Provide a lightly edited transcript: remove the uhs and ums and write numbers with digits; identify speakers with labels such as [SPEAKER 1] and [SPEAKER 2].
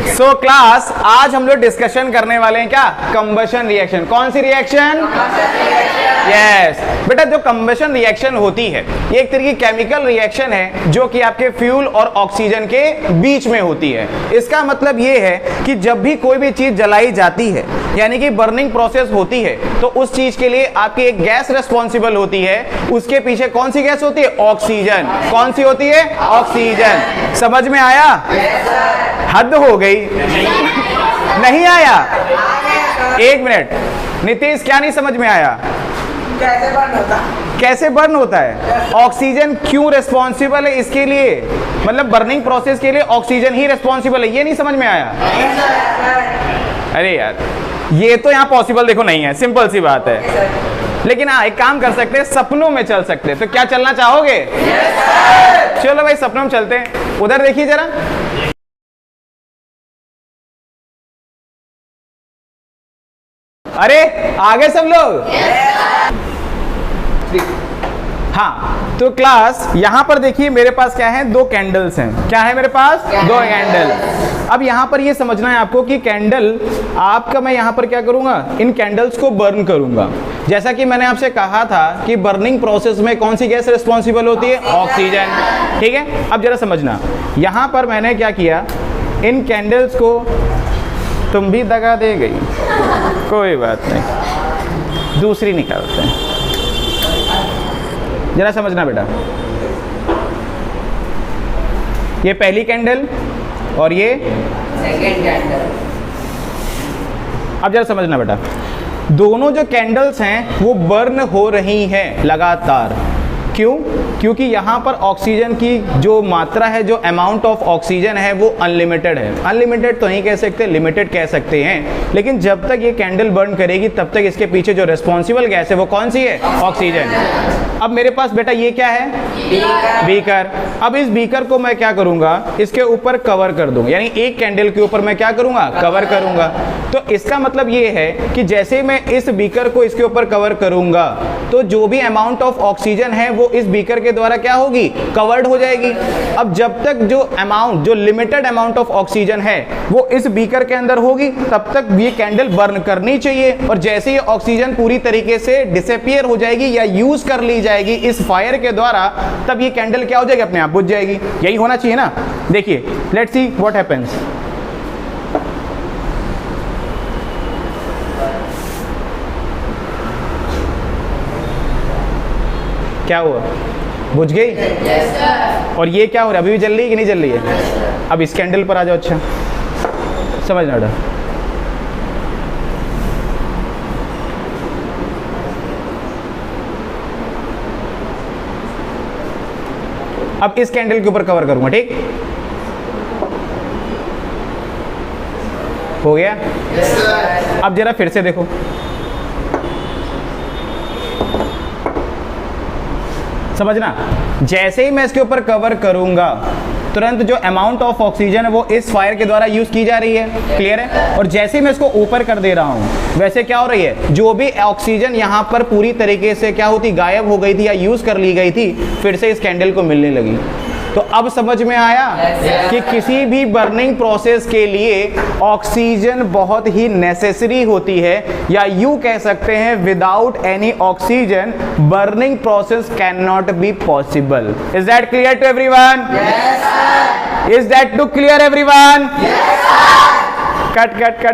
[SPEAKER 1] So class, आज हम लोग डिस्कशन करने वाले हैं क्या? Combustion reaction. कौन सी रिएक्शन? यस बेटा, जो कंबशन रिएक्शन होती है ये एक तरह की केमिकल रिएक्शन है जो कि आपके फ्यूल और ऑक्सीजन के बीच में होती है। इसका मतलब ये है कि जब भी कोई भी चीज जलाई जाती है यानी कि बर्निंग प्रोसेस होती है तो उस चीज के लिए आपकी एक गैस रिस्पॉन्सिबल होती है। उसके पीछे कौन सी गैस होती है? ऑक्सीजन। कौन सी होती है? ऑक्सीजन। समझ में आया? हद हो गई। नहीं आया? एक मिनट, नीतीश क्या नहीं समझ में आया?
[SPEAKER 2] कैसे बर्न होता है?
[SPEAKER 1] कैसे बर्न होता है? ऑक्सीजन क्यों रिस्पॉन्सिबल है इसके लिए? मतलब बर्निंग प्रोसेस के लिए ऑक्सीजन ही रिस्पॉन्सिबल है, ये नहीं समझ में आया? अरे यार, ये तो यहाँ पॉसिबल देखो नहीं है, सिंपल सी बात है। लेकिन हाँ, एक काम कर सकते हैं, सपनों में चल सकते हैं। तो क्या चलना चाहोगे? चलो भाई, सपनों में चलते हैं। उधर देखिए जरा। अरे आगे सब लोग। हाँ, तो क्लास यहां पर देखिए मेरे पास क्या है? दो कैंडल्स हैं। क्या है मेरे पास? दो कैंडल। अब यहां पर ये समझना है आपको कि कैंडल आपका, मैं यहां पर क्या करूंगा? इन कैंडल्स को बर्न करूंगा। जैसा कि मैंने आपसे कहा था कि बर्निंग प्रोसेस में कौन सी गैस रिस्पॉन्सिबल होती है? ऑक्सीजन। ठीक है, अब जरा समझना, यहां पर मैंने क्या किया? इन कैंडल्स को, तुम भी दगा दे गई, कोई बात नहीं, दूसरी निकालते हैं। जरा समझना बेटा, ये पहली कैंडल और ये
[SPEAKER 2] सेकंड कैंडल।
[SPEAKER 1] अब जरा समझना बेटा, दोनों जो कैंडल्स हैं वो बर्न हो रही हैं लगातार। क्यों? क्योंकि यहाँ पर ऑक्सीजन की जो मात्रा है, जो अमाउंट ऑफ ऑक्सीजन है वो अनलिमिटेड है। अनलिमिटेड तो नहीं कह सकते, लिमिटेड कह सकते हैं। लेकिन जब तक ये कैंडल बर्न करेगी तब तक इसके पीछे जो रिस्पॉन्सिबल गैस है वो कौन सी है? ऑक्सीजन। अब मेरे पास बेटा ये क्या है? बीकर। अब इस बीकर को मैं क्या करूंगा? इसके ऊपर कवर कर दूंगा, यानी एक कैंडल के ऊपर मैं क्या करूंगा? कवर करूंगा। तो इसका मतलब ये है कि जैसे मैं इस बीकर को इसके ऊपर कवर करूंगा तो जो भी अमाउंट ऑफ ऑक्सीजन है वो इस बीकर के द्वारा क्या होगी? कवर्ड हो जाएगी। अब जब तक जो अमाउंट, जो लिमिटेड अमाउंट ऑफ ऑक्सीजन है वो इस बीकर के अंदर होगी तब तक ये कैंडल बर्न करनी चाहिए। और जैसे ही ऑक्सीजन पूरी तरीके से डिसअपीयर हो जाएगी या यूज कर ली जाएगी इस फायर के द्वारा, तब ये कैंडल क्या हो जाएगी? अपने आप बुझ जाएगी। यही होना चाहिए ना? देखिए, लेट्स सी व्हाट हैपेंस। क्या हुआ? बुझ गई? yes, और ये क्या हो रहा है? अभी भी जल रही है कि नहीं जल रही है? अब इस कैंडल पर आ जाओ। अच्छा समझना बेटा, अब इस कैंडल के ऊपर कवर करूंगा। ठीक हो गया? yes, अब जरा फिर से देखो, समझना, जैसे ही मैं इसके ऊपर कवर करूंगा तुरंत जो अमाउंट ऑफ ऑक्सीजन है वो इस फायर के द्वारा यूज की जा रही है। क्लियर है? और जैसे ही मैं इसको ऊपर कर दे रहा हूं वैसे क्या हो रही है? जो भी ऑक्सीजन यहां पर पूरी तरीके से क्या होती? गायब हो गई थी या यूज कर ली गई थी, फिर से इस कैंडल को मिलने लगी। तो अब समझ में आया कि किसी भी बर्निंग प्रोसेस के लिए ऑक्सीजन बहुत ही नेसेसरी होती है, या यूं कह सकते हैं without any oxygen burning process can not be possible. Is that clear to everyone? Is that to clear everyone? Cut cut cut.